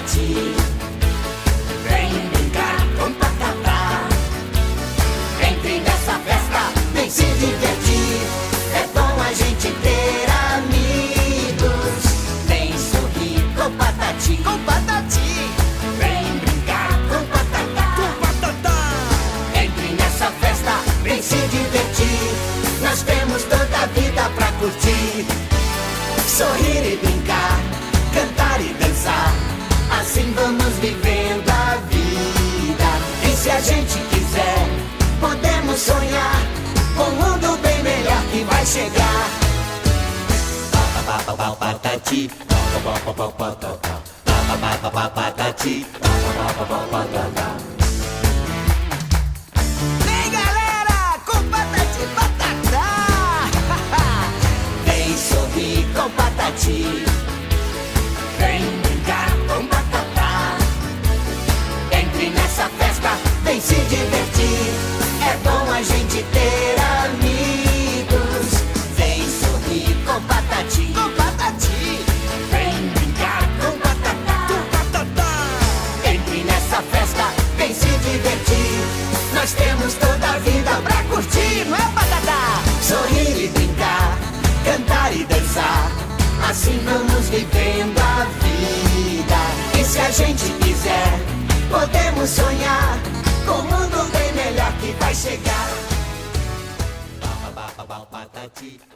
Patati. Vem brincar com Patatá. Entre nessa festa, vem se divertir. É bom a gente ter amigos. Vem sorrir com Patati. Com Patati. Vem brincar com Patatá. Com Patatá. Entre nessa festa, vem se divertir. Nós temos toda a vida pra curtir. Sorrir e brincar, cantar e dançar. Assim vamos vivendo a vida. E se a gente quiser, podemos sonhar com um mundo bem melhor que vai chegar. Patati, patati, patati. Vem, galera, com Patati e Patatá. Vem sorrir com Patati. Vem brincar com Patatá. Entre nessa festa, vem se divertir. É bom a gente ter amigos. Vem sorrir com Patati. Com Patati. Vem brincar com Patatá. Com Patatá. Entre nessa festa, vem se divertir. Nós temos toda a vida pra curtir, não é, Patatá? Sorrir e brincar, cantar e dançar. Assim vamos vivendo a vida. E se a gente quiser, podemos sonhar com um mundo bem melhor que vai chegar. Patati.